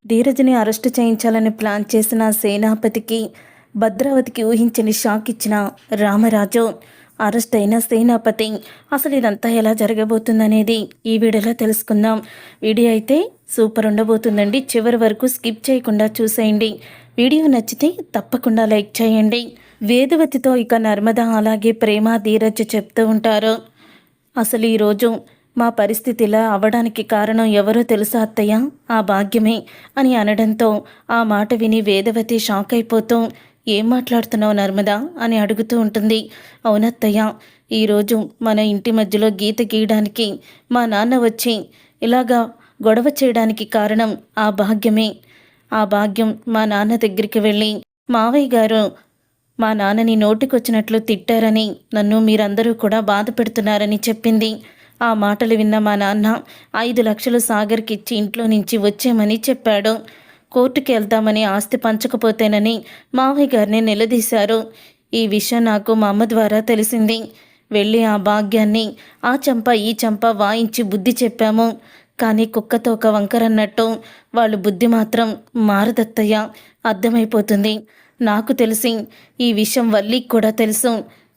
ధీరజ్ని arrest చేయించాలని plan చేసిన సేనాపతికి భద్రావతికి ఊహించని షాక్ ఇచ్చిన రామరాజు. అరెస్ట్ అయిన సేనాపతి. అసలు ఇదంతా ఎలా జరగబోతుందనేది ఈ వీడియోలో తెలుసుకుందాం. వీడియో అయితే సూపర్ ఉండబోతుందండి. చివరి వరకు స్కిప్ చేయకుండా చూసేయండి. వీడియో నచ్చితే తప్పకుండా లైక్ చేయండి. వేదవతితో ఇక నర్మద అలాగే ప్రేమ ధీరజ్ చెప్తూ ఉంటారు. అసలు ఈరోజు మా పరిస్థితి ఇలా అవ్వడానికి కారణం ఎవరో తెలుసా అత్తయ్య? ఆ భాగ్యమే అని అనడంతో ఆ మాట విని వేదవతి షాక్ అయిపోతూ, ఏం మాట్లాడుతున్నావు నర్మదా అని అడుగుతూ ఉంటుంది. అవునత్తయ్య, ఈరోజు మన ఇంటి మధ్యలో గీత గీయడానికి మా నాన్న వచ్చి ఇలాగా గొడవ చేయడానికి కారణం ఆ భాగ్యమే. ఆ భాగ్యం మా నాన్న దగ్గరికి వెళ్ళి, మావయ్య గారు మా నాన్నని నోటికొచ్చినట్లు తిట్టారని, నన్ను మీరందరూ కూడా బాధ పెడుతున్నారని చెప్పింది. ఆ మాటలు విన్న మా నాన్న 5 లక్షలు సాగర్కిచ్చి ఇంట్లో నుంచి వచ్చేయమని చెప్పాడు. కోర్టుకి వెళ్తామని, ఆస్తి పంచకపోతేనని మావయ్య గారిని నిలదీశారు. ఈ విషయం నాకు మా అమ్మ ద్వారా తెలిసింది. వెళ్ళి ఆ భాగ్యాన్ని ఆ చంప ఈ చంప వాయించి బుద్ధి చెప్పాము. కానీ కుక్కతో ఒక వంకరన్నట్టు వాళ్ళు బుద్ధి మాత్రం మారదత్తయ్య. అర్థమైపోతుంది. నాకు తెలిసి ఈ విషయం వల్లికి కూడా తెలుసు.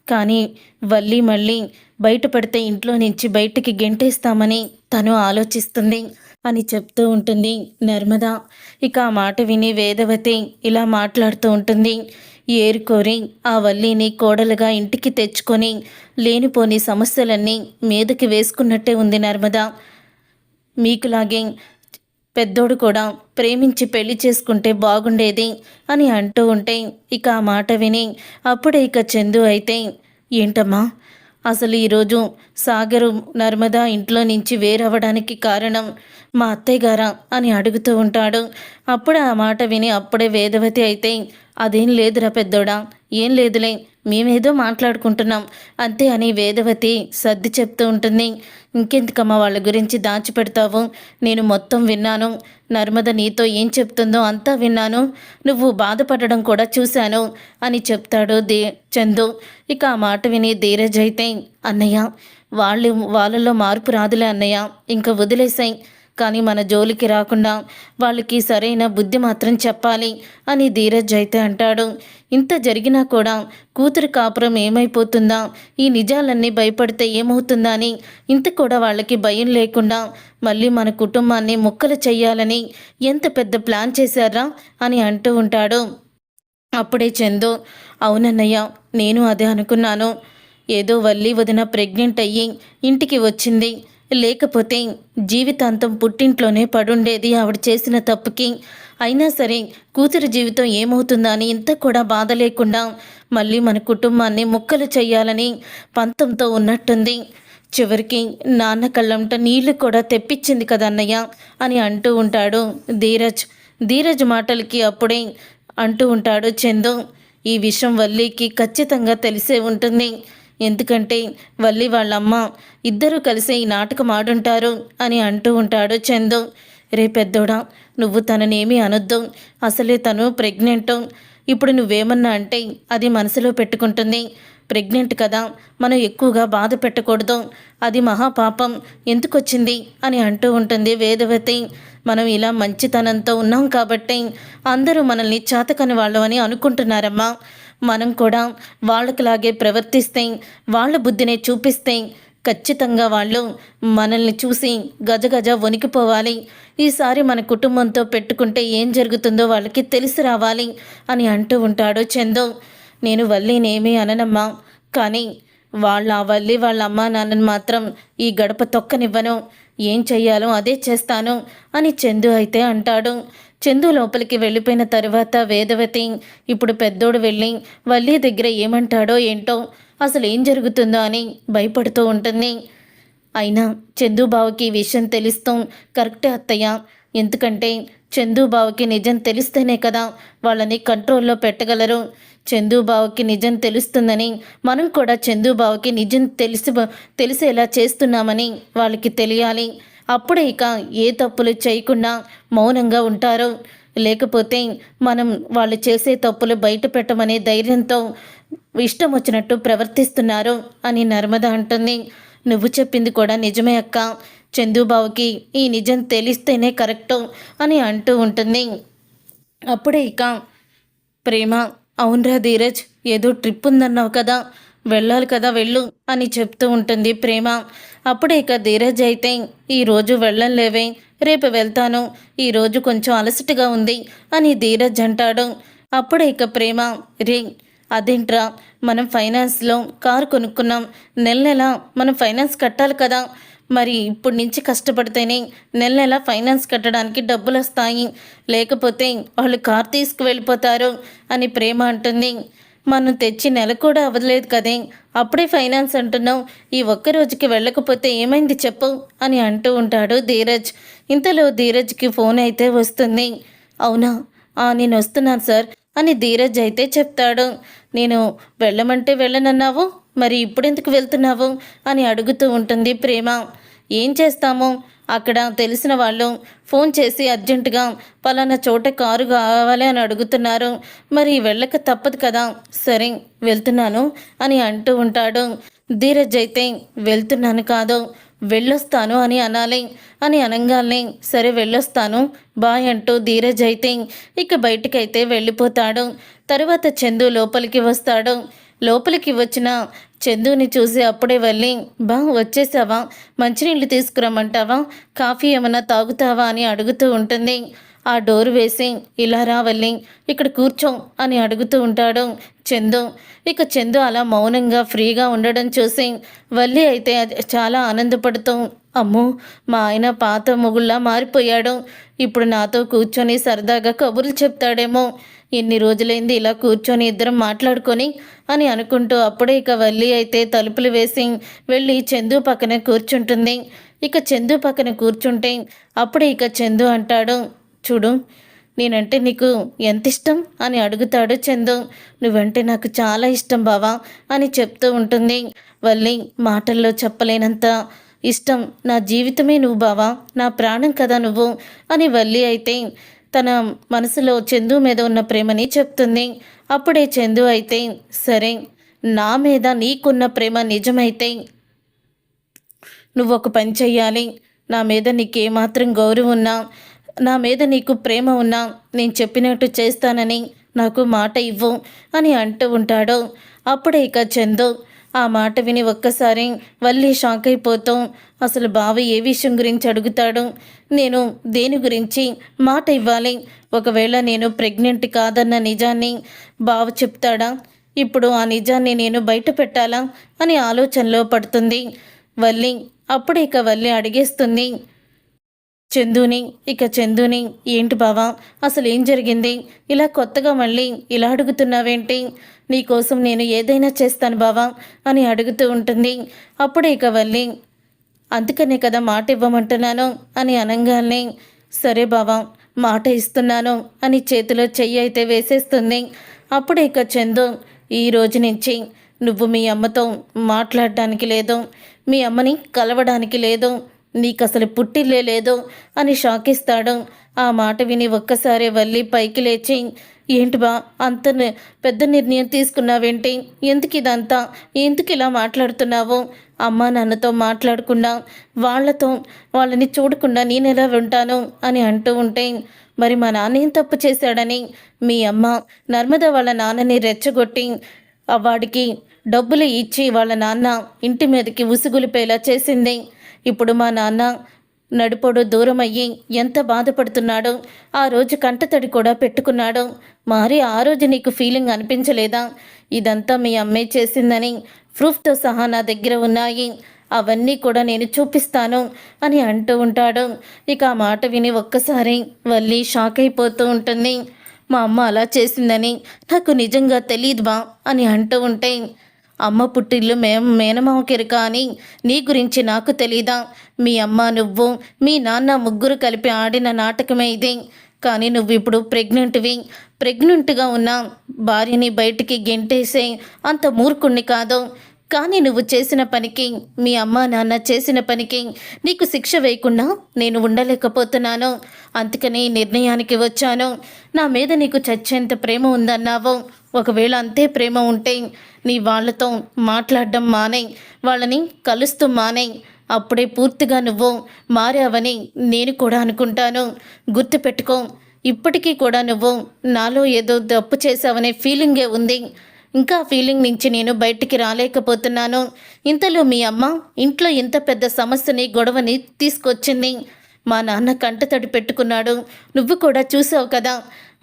కానీ వల్లి మళ్ళీ బయటపడితే ఇంట్లో నుంచి బయటికి గెంటేస్తామని తను ఆలోచిస్తుంది అని చెప్తూ ఉంటుంది నర్మద. ఇక ఆ మాట విని వేదవతి ఇలా మాట్లాడుతూ ఉంటుంది. ఏరుకోరి ఆ వల్లిని కోడలుగా ఇంటికి తెచ్చుకొని లేనిపోని సమస్యలన్నీ మీదకి వేసుకున్నట్టే ఉంది నర్మద. మీకులాగే పెద్దోడు కూడా ప్రేమించి పెళ్లి చేసుకుంటే బాగుండేది అని అంటూ ఉంటే ఇక ఆ మాట విని అప్పుడే ఇక చందు అయితే, ఏంటమ్మా అసలు ఈరోజు సాగరు నర్మదా ఇంట్లో నుంచి వేరవ్వడానికి కారణం మా అత్తయ్య గారా అని అడుగుతూ ఉంటాడు. అప్పుడే ఆ మాట విని అప్పుడే వేదవతి అయితే, అదేం లేదురా పెద్దోడా, ఏం లేదులే, మేమేదో మాట్లాడుకుంటున్నాం అంతే అని వేదవతి సర్ది చెప్తూ ఉంటుంది. ఇంకెందుకమ్మా వాళ్ళ గురించి దాచిపెడతావు? నేను మొత్తం విన్నాను. నర్మద నీతో ఏం చెప్తుందో అంతా విన్నాను. నువ్వు బాధపడడం కూడా చూశాను అని చెప్తాడు చందు. ఇక ఆ మాట విని ధీరజ్ అయితే, అన్నయ్య వాళ్ళలో మార్పు రాదులే అన్నయ్య, ఇంకా వదిలేసాయి. కానీ మన జోలికి రాకుండా వాళ్ళకి సరైన బుద్ధి మాత్రం చెప్పాలి అని ధీరజ్ అయితే అంటాడు. ఇంత జరిగినా కూడా కూతురు కాపురం ఏమైపోతుందా, ఈ నిజాలన్నీ భయపడితే ఏమవుతుందా అని ఇంత కూడా వాళ్ళకి భయం లేకుండా మళ్ళీ మన కుటుంబాన్ని ముక్కలు చెయ్యాలని ఎంత పెద్ద ప్లాన్ చేశారా అని అంటూ ఉంటాడు. అప్పుడే చందు, అవునన్నయ్య, నేను అదే అనుకున్నాను. ఏదో వల్లి వదిన ప్రెగ్నెంట్ అయ్యి ఇంటికి వచ్చింది, లేకపోతే జీవితాంతం పుట్టింట్లోనే పడుండేది ఆవిడ చేసిన తప్పుకి. అయినా సరే కూతురు జీవితం ఏమవుతుందా అని ఇంత కూడా బాధ లేకుండా మళ్ళీ మన కుటుంబాన్ని ముక్కలు చెయ్యాలని పంతంతో ఉన్నట్టుంది. చివరికి నాన్న కళ్ళంట నీళ్లు కూడా తెప్పించింది కదన్నయ్య అని అంటూ ఉంటాడు ధీరజ్ మాటలకి అప్పుడే అంటూ ఉంటాడు చందు, ఈ విషయం వల్లికి ఖచ్చితంగా తెలిసే ఉంటుంది. ఎందుకంటే వల్లి వాళ్ళమ్మ ఇద్దరూ కలిసి ఈ నాటకం ఆడుంటారు అని అంటూ ఉంటాడు చందు. రే పెద్దోడా, నువ్వు తననేమీ అనొద్దు. అసలే తను ప్రెగ్నెంట్. ఇప్పుడు నువ్వేమన్నా అంటే అది మనసులో పెట్టుకుంటుంది. ప్రెగ్నెంట్ కదా, మనం ఎక్కువగా బాధ పెట్టకూడదు. అది మహాపాపం, ఎందుకొచ్చింది అని అంటూ ఉంటుంది వేదవతి. మనం ఇలా మంచితనంతో ఉన్నాం కాబట్టి అందరూ మనల్ని చేతకని వాళ్ళమని అనుకుంటున్నారమ్మా. మనం కూడా వాళ్ళకిలాగే ప్రవర్తిస్తే, వాళ్ళ బుద్ధినే చూపిస్తే ఖచ్చితంగా వాళ్ళు మనల్ని చూసి గజగజ వణికిపోవాలి. ఈసారి మన కుటుంబంతో పెట్టుకుంటే ఏం జరుగుతుందో వాళ్ళకి తెలిసి రావాలి అని అంటూ ఉంటాడు చందు. నేను వల్లినేమీ అననమ్మా, కానీ వల్లి వాళ్ళ అమ్మా నాన్నని మాత్రం ఈ గడప తొక్కనివ్వను. ఏం చెయ్యాలో అదే చేస్తాను అని చందు అయితే అంటాడు. చందు లోపలికి వెళ్ళిపోయిన తర్వాత వేదవతి ఇప్పుడు పెద్దోడు వెళ్ళి వల్లి దగ్గర ఏమంటాడో ఏంటో, అసలు ఏం జరుగుతుందో అని భయపడుతూ ఉంటుంది. అయినా చందు బావకి ఈ విషయం తెలుస్తూ కరెక్టే అత్తయ్య. ఎందుకంటే చందు బావకి నిజం తెలిస్తేనే కదా వాళ్ళని కంట్రోల్లో పెట్టగలరు. చందు బావకి నిజం తెలుస్తుందని మనం కూడా చందు బావకి నిజం తెలిసేలా చేస్తున్నామని వాళ్ళకి తెలియాలి. అప్పుడే ఇక ఏ తప్పులు చేయకుండా మౌనంగా ఉంటారు. లేకపోతే మనం వాళ్ళు చేసే తప్పులు బయట పెట్టమనే ధైర్యంతో ఇష్టం వచ్చినట్టు ప్రవర్తిస్తున్నారు అని నర్మద అంటుంది. నువ్వు చెప్పింది కూడా నిజమే అక్క. చందుబాబుకి ఈ నిజం తెలిస్తేనే కరెక్టు అని అంటూ ఉంటుంది. అప్పుడే ఇక ప్రేమ, అవునరా ధీరజ్, ఏదో ట్రిప్ ఉందన్నావు కదా, వెళ్ళాలి కదా, వెళ్ళు అని చెప్తూ ఉంటుంది ప్రేమ. అప్పుడే ఇక ధీరజ్ అయితే, ఈరోజు వెళ్ళలేవే, రేపు వెళ్తాను, ఈరోజు కొంచెం అలసటగా ఉంది అని ధీరజ్ అంటాడు. అప్పుడే ఇక ప్రేమ, రే అదేంట్రా, మనం ఫైనాన్స్లో కారు కొనుక్కున్నాం, నెల నెల మనం ఫైనాన్స్ కట్టాలి కదా, మరి ఇప్పుడు నుంచి కష్టపడితేనే నెల నెల ఫైనాన్స్ కట్టడానికి డబ్బులు వస్తాయి, లేకపోతే వాళ్ళు కార్ తీసుకువెళ్ళిపోతారు అని ప్రేమ అంటుంది. మనం తెచ్చి నెల కూడా అవ్వలేదు కదే, అప్పుడే ఫైనాన్స్ అంటున్నావు, ఈ ఒక్క రోజుకి వెళ్ళకపోతే ఏమైంది చెప్పు అని అంటూ ఉంటాడు ధీరజ్. ఇంతలో ధీరజ్కి ఫోన్ అయితే వస్తుంది. అవునా, నేను వస్తున్నాను సార్ అని ధీరజ్ అయితే చెప్తాడు. నేను వెళ్ళమంటే వెళ్ళనన్నావు, మరి ఇప్పుడెందుకు వెళ్తున్నావు అని అడుగుతూ ఉంటుంది ప్రేమ. ఏం చేస్తాము, అక్కడ తెలిసిన వాళ్ళు ఫోన్ చేసి అర్జెంటుగా పలానా చోట కారు కావాలి అని అడుగుతున్నారు, మరి వెళ్ళక తప్పదు కదా, సరే వెళ్తున్నాను అని అంటూ ఉంటాడు. ధీరజ్ అయితే వెళ్తున్నాను కాదు, వెళ్ళొస్తాను అని అనాలి అని అనగానే సరే వెళ్ళొస్తాను బాయ్ అంటూ ధీరజ్ అయితే ఇక బయటికైతే వెళ్ళిపోతాడు. తరువాత చందు లోపలికి వస్తాడు. లోపలికి వచ్చిన చందుని చూసి అప్పుడే వెళ్ళి, వచ్చేసావా, మంచినీళ్ళు తీసుకురమ్మంటావా, కాఫీ ఏమన్నా తాగుతావా అని అడుగుతూ ఉంటుంది. ఆ డోర్ వేసి ఇలా రా వల్లి, ఇక్కడ కూర్చో అని అడుగుతూ ఉంటాడు చందు. ఇక చందు అలా మౌనంగా ఫ్రీగా ఉండడం చూసి వల్లి అయితే చాలా ఆనందపడుతూ, అమ్మో మా ఆయన పాత మొగుళ్ళా మారిపోయాడు, ఇప్పుడు నాతో కూర్చొని సరదాగా కబుర్లు చెప్తాడేమో, ఎన్ని రోజులైంది ఇలా కూర్చొని ఇద్దరం మాట్లాడుకొని అని అనుకుంటూ అప్పుడే ఇక వల్లి అయితే తలుపులు వేసి వెళ్ళి చందు పక్కన కూర్చుంటుంది. ఇక చందు పక్కన కూర్చుంటే అప్పుడే ఇక చందు అంటాడు, చూడు నేనంటే నీకు ఎంత ఇష్టం అని అడుగుతాడు చందు. నువ్వంటే నాకు చాలా ఇష్టం బావా అని చెప్తూ ఉంటుంది వల్లి. మాటల్లో చెప్పలేనంత ఇష్టం, నా జీవితమే నువ్వు బావా, నా ప్రాణం కదా నువ్వు అని వల్లి అయితే తన మనసులో చందు మీద ఉన్న ప్రేమని చెప్తుంది. అప్పుడే చందు అయితే, సరే నా మీద నీకున్న ప్రేమ నిజమైతే నువ్వు ఒక పని చెయ్యాలి, నా మీద నీకేమాత్రం గౌరవం ఉన్నా, నా మీద నీకు ప్రేమ ఉన్నా నేను చెప్పినట్టు చేస్తానని నాకు మాట ఇవ్వు అని అంటూ ఉంటాడు. అప్పుడే ఇక చందు ఆ మాట విని ఒక్కసారి వల్లి షాక్ అయిపోతూ, అసలు బావ ఏ విషయం గురించి అడుగుతాడు, నేను దేని గురించి మాట ఇవ్వాలి, ఒకవేళ నేను ప్రెగ్నెంట్ కాదన్న నిజాన్ని బావ చెప్తాడా, ఇప్పుడు ఆ నిజాన్ని నేను బయట పెట్టాలా అని ఆలోచనలో పడుతుంది వల్లి. అప్పుడే ఇక వల్లి అడిగేస్తుంది చందుని. ఇక చందుని, ఏంటి బావా అసలు ఏం జరిగింది, ఇలా కొత్తగా మళ్ళీ ఇలా అడుగుతున్నావేంటి, నీకోసం నేను ఏదైనా చేస్తాను బావా అని అడుగుతూ ఉంటుంది. అప్పుడే ఇక వల్లి, అందుకనే కదా మాట ఇవ్వమంటున్నాను అని అనగానే, సరే బావా మాట ఇస్తున్నాను అని చేతిలో చెయ్యి అయితే వేసేస్తుంది. అప్పుడే ఇక చందు, ఈ రోజు నుంచి నువ్వు మీ అమ్మతో మాట్లాడడానికి లేదు, మీ అమ్మని కలవడానికి లేదు, నీకు అసలు పుట్టిల్లే లేదు అని షాక్ ఇస్తాడు. ఆ మాట విని ఒక్కసారి వల్లి పైకి లేచి, ఏంటి బా అంత పెద్ద నిర్ణయం తీసుకున్నావేంటి, ఎందుకు ఇదంతా, ఎందుకు ఇలా మాట్లాడుతున్నావు, అమ్మ నాన్నతో మాట్లాడకుండా వాళ్ళని చూడకుండా నేను ఎలా ఉంటాను అని అంటూ ఉంటే, మరి మా నాన్న ఏం తప్పు చేశాడని మీ అమ్మ నర్మద వాళ్ళ నాన్నని రెచ్చగొట్టి వాడికి డబ్బులు ఇచ్చి వాళ్ళ నాన్న ఇంటి మీదకి ఉసుగులిపేలా చేసింది. ఇప్పుడు మా నాన్న నడిపోడు దూరం అయ్యి ఎంత బాధపడుతున్నాడో, ఆ రోజు కంటతడి కూడా పెట్టుకున్నాడు, మరి ఆ రోజు నీకు ఫీలింగ్ అనిపించలేదా, ఇదంతా మీ అమ్మే చేసిందని ప్రూఫ్తో సహా నా దగ్గర ఉన్నాయి, అవన్నీ కూడా నేను చూపిస్తాను అని అంటూ ఉంటాడు. ఇక ఆ మాట విని ఒక్కసారి వల్లి షాక్ అయిపోతూ ఉంటుంది. మా అమ్మ అలా చేసిందని నాకు నిజంగా తెలియదువా అని అంటూ ఉంటే, అమ్మ పుట్టిల్లు మేనమావకెరుక అని నీ గురించి నాకు తెలీదా, మీ అమ్మ నువ్వు మీ నాన్న ముగ్గురు కలిపి ఆడిన నాటకమే ఇది, కానీ నువ్వు ఇప్పుడు ప్రెగ్నెంట్గా ఉన్న భార్యని బయటికి గెంటేసే అంత మూర్ఖుణ్ణి కాదు, కానీ నువ్వు చేసిన పనికి, మీ అమ్మ నాన్న చేసిన పనికి నీకు శిక్ష వేయకుండా నేను ఉండలేకపోతున్నాను, అందుకని నిర్ణయానికి వచ్చాను, నా మీద నీకు చచ్చేంత ప్రేమ ఉందన్నావు, ఒకవేళ అంతే ప్రేమ ఉంటే నీ వాళ్ళతో మాట్లాడడం మానే, వాళ్ళని కలుస్తూ మానే, అప్పుడే పూర్తిగా నువ్వు మారావని నేను కూడా అనుకుంటాను. గుర్తుపెట్టుకో, ఇప్పటికీ కూడా నువ్వు నాలో ఏదో తప్పు చేశావనే ఫీలింగే ఉంది. ఇంకా ఫీలింగ్ నుంచి నేను బయటికి రాలేకపోతున్నాను. ఇంతలో మీ అమ్మ ఇంట్లో ఇంత పెద్ద సమస్యని గొడవని తీసుకొచ్చింది. మా నాన్న కంటతడి పెట్టుకున్నాడు. నువ్వు కూడా చూసావు కదా,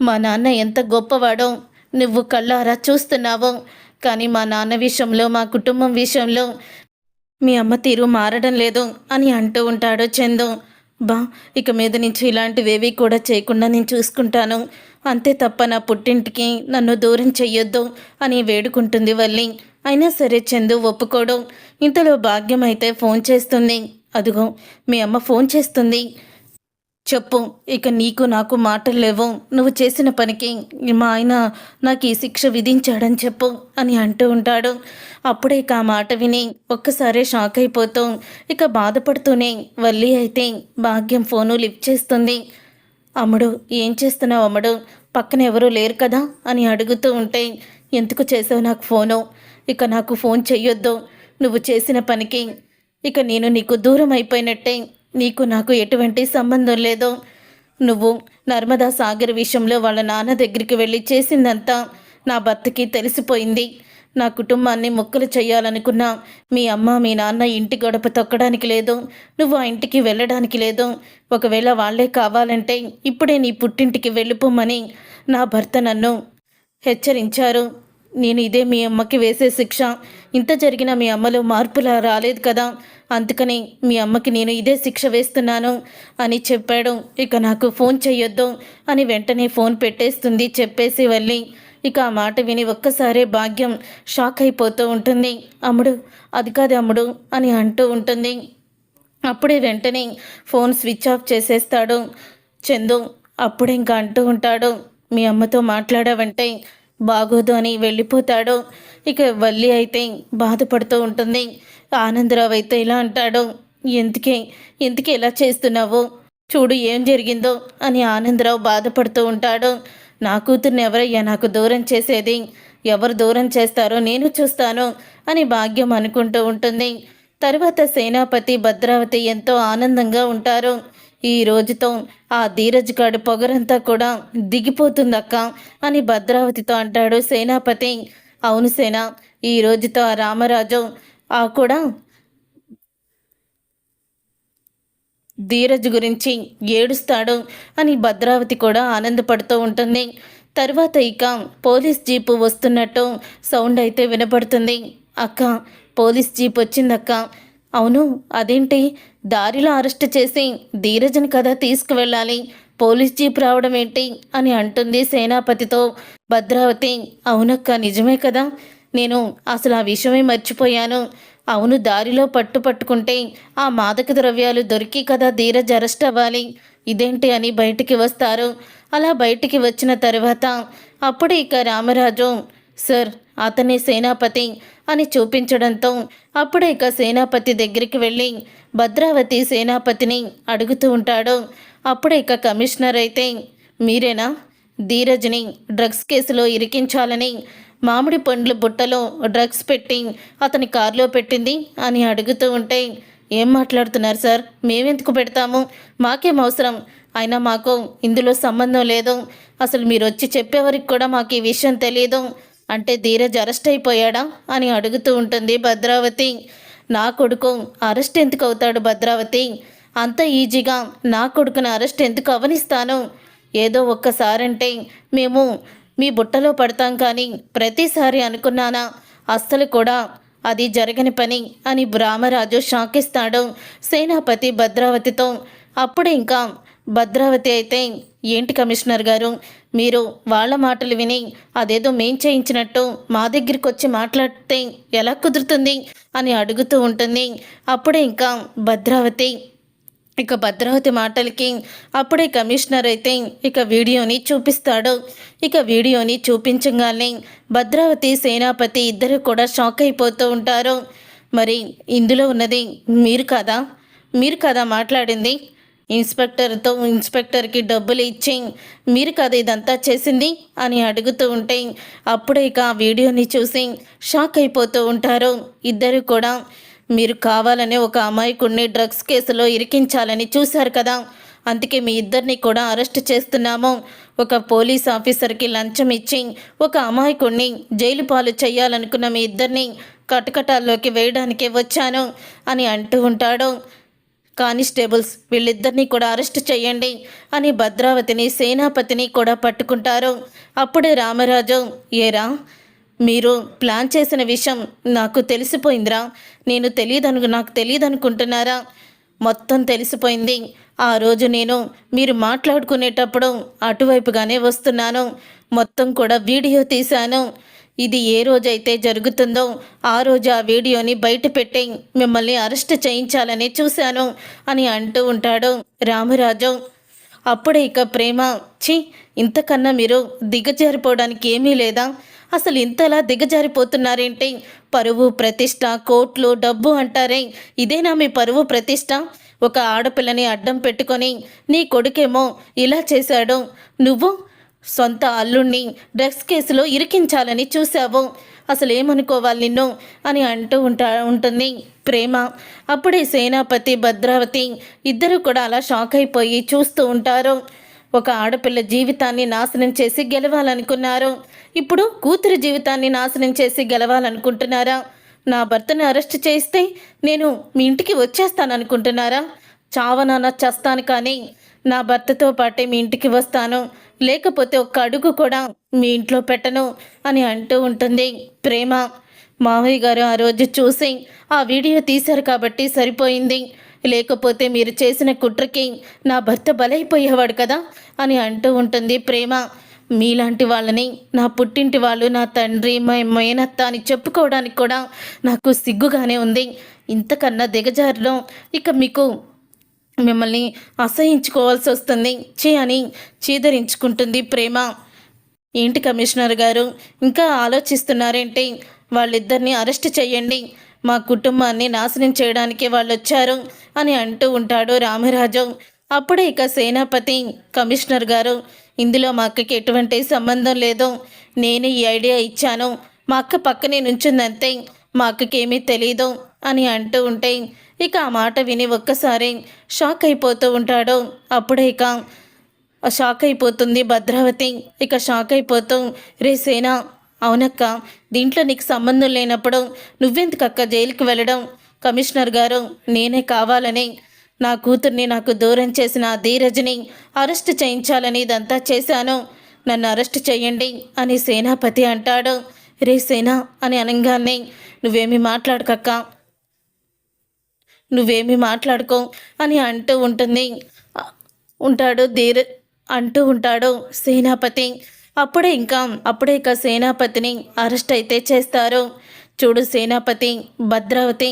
మా నాన్న ఎంత గొప్పవాడో నువ్వు కళ్ళారా చూస్తున్నావు. కానీ మా నాన్న విషయంలో, మా కుటుంబం విషయంలో మీ అమ్మ తీరు మారడం లేదు అని అంటూ ఉంటాడు చందు. బా, ఇక మీద నుంచి ఇలాంటివేవి కూడా చేయకుండా నేను చూసుకుంటాను. అంతే తప్ప నా పుట్టింటికి నన్ను దూరం చెయ్యొద్దు అని వేడుకుంటుంది వల్లి. అయినా సరే చందు ఒప్పుకోడు. ఇంతలో భాగ్యం అయితే ఫోన్ చేస్తుంది. అదిగో మీ అమ్మ ఫోన్ చేస్తుంది. చెప్పు, ఇక నీకు నాకు మాటలు లేవు. నువ్వు చేసిన పనికి మా ఆయన నాకు ఈ శిక్ష విధించాడని చెప్పు అని అంటూ ఉంటాడు. అప్పుడే ఇక ఆ మాట విని ఒక్కసారే షాక్ అయిపోతూ ఇక బాధపడుతూనే వల్లి అయితే భాగ్యం ఫోను లిఫ్ట్ చేస్తుంది. అమ్ముడు, ఏం చేస్తున్నావు అమ్ముడు? పక్కన ఎవరూ లేరు కదా అని అడుగుతూ ఉంటే, ఎందుకు చేసావు నాకు ఫోను? ఇక నాకు ఫోన్ చెయ్యొద్దు. నువ్వు చేసిన పనికి ఇక నేను నీకు దూరం అయిపోయినట్టే. నీకు నాకు ఎటువంటి సంబంధం లేదు. నువ్వు నర్మదా సాగర్ విషయంలో వాళ్ళ నాన్న దగ్గరికి వెళ్ళి చేసిందంతా నా భర్తకి తెలిసిపోయింది. నా కుటుంబాన్ని ముక్కలు చేయాలనుకున్నా మీ అమ్మ మీ నాన్న ఇంటి గడప తొక్కడానికి లేదు. నువ్వు ఆ ఇంటికి వెళ్ళడానికి లేదు. ఒకవేళ వాళ్ళే కావాలంటే ఇప్పుడే నీ పుట్టింటికి వెళ్ళిపోమని నా భర్త నన్ను హెచ్చరించారు. నేను ఇదే మీ అమ్మకి వేసే శిక్ష. ఇంత జరిగినా మీ అమ్మలో మార్పులా రాలేదు కదా, అందుకని మీ అమ్మకి నేను ఇదే శిక్ష వేస్తున్నాను అని చెప్పాడు. ఇక నాకు ఫోన్ చెయ్యొద్దు అని వెంటనే ఫోన్ పెట్టేస్తుంది చెప్పేసి వల్లి. ఇక ఆ మాట విని ఒక్కసారే భాగ్యం షాక్ అయిపోతూ ఉంటుంది. అమ్ముడు, అది కాదు అమ్ముడు అని అంటూ ఉంటుంది. అప్పుడే వెంటనే ఫోన్ స్విచ్ ఆఫ్ చేసేస్తాడు చందు. అప్పుడే ఇంకా అంటూ ఉంటాడు, మీ అమ్మతో మాట్లాడావంటే బాగోదు అని వెళ్ళిపోతాడు. ఇక వల్లి అయితే బాధపడుతూ ఉంటుంది. ఆనందరావు అయితే ఇలా అంటాడు, ఎందుకే ఇలా చేస్తున్నావు? చూడు ఏం జరిగిందో అని ఆనందరావు బాధపడుతూ ఉంటాడు. నా కూతుర్ని ఎవరయ్యా నాకు దూరం చేసేది? ఎవరు దూరం చేస్తారో నేను చూస్తాను అని భాగ్యం అనుకుంటూ ఉంటుంది. తర్వాత సేనాపతి భద్రావతి ఎంతో ఆనందంగా ఉంటారు. ఈ రోజుతో ఆ ధీరజ్ గాడి పొగరంతా కూడా దిగిపోతుందక్క అని భద్రావతితో అంటాడు సేనాపతి. అవును సేన, ఈ రోజుతో ఆ రామరాజు కూడా ధీరజ్ గురించి ఏడుస్తాడు అని భద్రావతి కూడా ఆనందపడుతూ ఉంటుంది. తర్వాత ఇక పోలీస్ జీపు వస్తున్నట్టు సౌండ్ అయితే వినపడుతుంది. అక్క, పోలీస్ జీప్ వచ్చిందక్క. అవును, అదేంటి దారిలో అరెస్ట్ చేసి ధీరజ్ని కదా తీసుకువెళ్ళాలి, పోలీస్ జీప్ రావడం ఏంటి అని అంటుంది సేనాపతితో భద్రావతి. అవునక్క, నిజమే కదా, నేను అసలు ఆ విషయమే మర్చిపోయాను. అవును, దారిలో పట్టుకుంటే ఆ మాదక ద్రవ్యాలు దొరికి కదా ధీరజ్ అరెస్ట్ అవ్వాలి. ఇదేంటి అని బయటికి వస్తారు. అలా బయటికి వచ్చిన తర్వాత అప్పుడు ఇక రామరాజు, సార్ అతనే సేనాపతి అని చూపించడంతో అప్పుడే ఇక సేనాపతి దగ్గరికి వెళ్ళి భద్రావతి సేనాపతిని అడుగుతూ ఉంటాడు. అప్పుడే ఇక కమిషనర్ అయితే, మీరేనా ధీరజ్ని డ్రగ్స్ కేసులో ఇరికించాలని మామిడి పండ్ల బుట్టలో డ్రగ్స్ పెట్టి అతని కారులో పెట్టింది అని అడుగుతూ ఉంటే, ఏం మాట్లాడుతున్నారు సార్? మేమెందుకు పెడతాము? మాకేం అవసరం? అయినా మాకు ఇందులో సంబంధం లేదు. అసలు మీరు వచ్చి చెప్పేవరకు కూడా మాకు ఈ విషయం తెలియదు. అంటే ధీరజ్ అరెస్ట్ అయిపోయాడా అని అడుగుతూ ఉంటుంది భద్రావతి. నా కొడుకు అరెస్ట్ ఎందుకు అవుతాడు భద్రావతి? అంత ఈజీగా నా కొడుకుని అరెస్ట్ ఎందుకు అవనిస్తాను? ఏదో ఒక్కసారంటే మేము మీ బుట్టలో పడతాం, కానీ ప్రతిసారి అనుకున్నానా? అస్సలు కూడా అది జరగని పని అని రామరాజు షాక్ ఇస్తాడు సేనాపతి భద్రావతితో. అప్పుడు ఇంకా భద్రావతి అయితే, ఏంటి కమిషనర్ గారు, మీరు వాళ్ళ మాటలు విని అదేదో మేం చేయించినట్టు మా దగ్గరికి వచ్చి మాట్లాడితే ఎలా కుదురుతుంది అని అడుగుతూ ఉంటుంది. అప్పుడే ఇంకా భద్రావతి మాటలకి అప్పుడే కమిషనర్ అయితే ఇక వీడియోని చూపిస్తాడు. ఇక వీడియోని చూపించగానే భద్రావతి సేనాపతి ఇద్దరు కూడా షాక్ అయిపోతూ ఉంటారు. మరి ఇందులో ఉన్నది మీరు కదా మాట్లాడింది? ఇన్స్పెక్టర్కి డబ్బులు ఇచ్చి మీరు కదా ఇదంతా చేసింది అని అడుగుతూ ఉంటే అప్పుడే ఇక ఆ వీడియోని చూసి షాక్ అయిపోతూ ఉంటారు ఇద్దరు కూడా. మీరు కావాలనే ఒక అమాయకుడిని డ్రగ్స్ కేసులో ఇరికించాలని చూశారు కదా, అందుకే మీ ఇద్దరిని కూడా అరెస్ట్ చేస్తున్నాము. ఒక పోలీస్ ఆఫీసర్కి లంచం ఇచ్చి ఒక అమాయకుడిని జైలు పాలు చేయాలనుకున్న మీ ఇద్దరిని కటకటాల్లోకి వేయడానికే వచ్చాను అని అంటూ ఉంటాడు. కానిస్టేబుల్స్ వీళ్ళిద్దరినీ కూడా అరెస్ట్ చేయండి అని భద్రావతిని సేనాపతిని కూడా పట్టుకుంటారు. అప్పుడే రామరాజు, ఏరా మీరు ప్లాన్ చేసిన విషయం నాకు తెలిసిపోయిందిరా, నాకు తెలియదనుకుంటున్నారా? మొత్తం తెలిసిపోయింది. ఆ రోజు నేను మీరు మాట్లాడుకునేటప్పుడు అటువైపుగానే వస్తున్నాను, మొత్తం కూడా వీడియో తీశాను. ఇది ఏ రోజైతే జరుగుతుందో ఆ రోజు ఆ వీడియోని బయట పెట్టి మిమ్మల్ని అరెస్ట్ చేయించాలని చూశాను అని అంటూ ఉంటాడు రామరాజు. అప్పుడే ఇక ప్రేమ, ఛీ, ఇంతకన్నా మీరు దిగజారిపోవడానికి ఏమీ లేదా? అసలు ఇంతలా దిగజారిపోతున్నారేంటి? పరువు ప్రతిష్ట, కోట్లు, డబ్బు అంటారే, ఇదేనా మీ పరువు ప్రతిష్ట? ఒక ఆడపిల్లని అడ్డం పెట్టుకొని నీ కొడుకేమో ఇలా చేశాడు, నువ్వు సొంత అల్లుణ్ణి డ్రగ్స్ కేసులో ఇరికించాలని చూశావు, అసలు ఏమనుకోవాలి నిన్ను అని అంటూ ఉంటుంది ప్రేమ. అప్పుడే సేనాపతి, భద్రావతి ఇద్దరు కూడా అలా షాక్ అయిపోయి చూస్తూ ఉంటారు. ఒక ఆడపిల్ల జీవితాన్ని నాశనం చేసి గెలవాలనుకున్నారు, ఇప్పుడు కూతురి జీవితాన్ని నాశనం చేసి గెలవాలనుకుంటున్నారా? నా భర్తను అరెస్ట్ చేస్తే నేను మీ ఇంటికి వచ్చేస్తాననుకుంటున్నారా? చావనాన చస్తాను, కానీ నా భర్తతో పాటే మీ ఇంటికి వస్తాను, లేకపోతే ఒక్క అడుగు కూడా మీ ఇంట్లో పెట్టను అని అంటూ ఉంటుంది ప్రేమ. మావయ్య గారు ఆ రోజు చూసి ఆ వీడియో తీశారు కాబట్టి సరిపోయింది, లేకపోతే మీరు చేసిన కుట్రకి నా భర్త బలైపోయేవాడు కదా అని అంటూ ఉంటుంది ప్రేమ. మీలాంటి వాళ్ళని నా పుట్టింటి వాళ్ళు, నా తండ్రి, మా మేనత్త అని చెప్పుకోవడానికి కూడా నాకు సిగ్గుగానే ఉంది. ఇంతకన్నా దిగజారులో ఇక మీకు మిమ్మల్ని అసహించుకోవాల్సి వస్తుంది చీ అని చీదరించుకుంటుంది ప్రేమ. ఏంటి కమిషనర్ గారు ఇంకా ఆలోచిస్తున్నారేంటి? వాళ్ళిద్దరిని అరెస్ట్ చేయండి, మా కుటుంబాన్ని నాశనం చేయడానికి వాళ్ళు వచ్చారు అని అంటూ ఉంటాడు రామరాజు. అప్పుడే ఇక సేనాపతి, కమిషనర్ గారు, ఇందులో మా అక్కకి ఎటువంటి సంబంధం లేదు, నేనే ఈ ఐడియా ఇచ్చాను, మా అక్క పక్కనే నుంచిందంతే, మా అక్కకి ఏమీ తెలీదు అని అంటూ ఉంటే ఇక ఆ మాట విని ఒక్కసారి షాక్ అయిపోతూ ఉంటాడు. అప్పుడే ఇక షాక్ అయిపోతుంది భద్రావతి. ఇక షాక్ అయిపోతూ, రే సేన, అవునక్క, దీంట్లో నీకు సంబంధం లేనప్పుడు నువ్వెందుకక్క జైలుకి వెళ్ళడం? కమిషనర్ గారు, నేనే కావాలని నా కూతుర్ని నాకు దూరం చేసిన ఆ ధీరజ్ని అరెస్ట్ చేయించాలని ఇదంతా చేశాను, నన్ను అరెస్ట్ చేయండి అని సేనాపతి అంటాడు. రే సేన అని అనగానే, నువ్వేమీ మాట్లాడుకో అని అంటూ ఉంటాడు సేనాపతి. అప్పుడే ఇక సేనాపతిని అరెస్ట్ అయితే చేస్తారు. చూడు సేనాపతి, భద్రావతి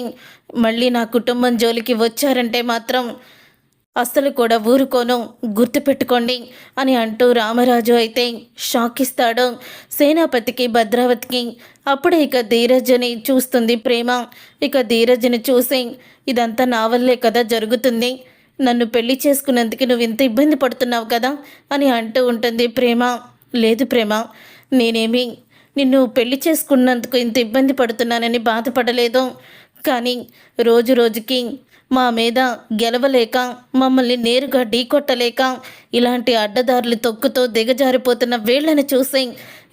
మళ్ళీ నా కుటుంబం జోలికి వచ్చారంటే మాత్రం అస్సలు కూడా ఊరుకోను, గుర్తుపెట్టుకోండి అని అంటూ రామరాజు అయితే షాక్ ఇస్తాడు సేనాపతికి, భద్రావతికి. అప్పుడే ఇక ధీరజ్ని చూస్తుంది ప్రేమ. ఇక ధీరజ్ని చూసి, ఇదంతా నా వల్లే కదా జరుగుతుంది, నన్ను పెళ్లి చేసుకున్నందుకు నువ్వు ఇంత ఇబ్బంది పడుతున్నావు కదా అని అంటూ ఉంటుంది ప్రేమ. లేదు ప్రేమ, నేనేమి నిన్ను పెళ్లి చేసుకున్నందుకు ఇంత ఇబ్బంది పడుతున్నానని బాధపడలేదు, కానీ రోజు రోజుకి మా మీద గెలవలేక, మమ్మల్ని నేరుగా ఢీకొట్టలేక, ఇలాంటి అడ్డదారులు తొక్కుతో దిగజారిపోతున్న వీళ్ళని చూసి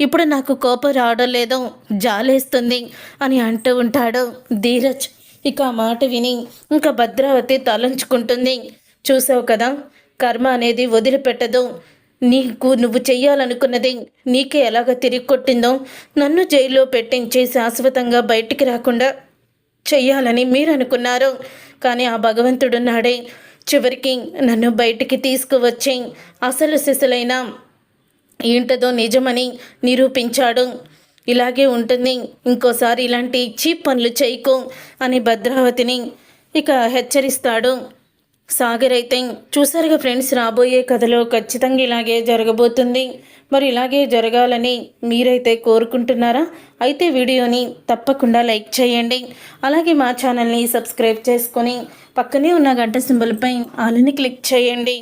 ఇప్పుడు నాకు కోపం రావడం లేదో, జాలేస్తుంది అని అంటూ ఉంటాడు ధీరజ్. ఇక ఆ మాట విని ఇంకా భద్రావతి తలంచుకుంటుంది. చూసావు కదా, కర్మ అనేది వదిలిపెట్టదు, నువ్వు చెయ్యాలనుకున్నది నీకే ఎలాగ తిరిగి కొట్టిందో, నన్ను జైల్లో పెట్టించి శాశ్వతంగా బయటికి రాకుండా చెయ్యాలని మీరు అనుకున్నారు, కానీ ఆ భగవంతుడున్నాడే చివరికి నన్ను బయటికి తీసుకువచ్చి అసలు సిసలైన ఏంటదో నిజమని నిరూపించాడు. ఇలాగే ఉంటుంది, ఇంకోసారి ఇలాంటి చీప్ పనులు చేయకు అని భద్రావతిని ఇక హెచ్చరిస్తాడు సాగర్. అయితే చూసారుగా ఫ్రెండ్స్, రాబోయే కథలో ఖచ్చితంగా ఇలాగే జరగబోతుంది. మరి ఇలాగే జరగాలని మీరైతే కోరుకుంటున్నారా? అయితే వీడియోని తప్పకుండా లైక్ చేయండి. అలాగే మా ఛానల్ని సబ్స్క్రైబ్ చేసుకొని పక్కనే ఉన్న గంట సింబల్పై ఆల్ని క్లిక్ చేయండి.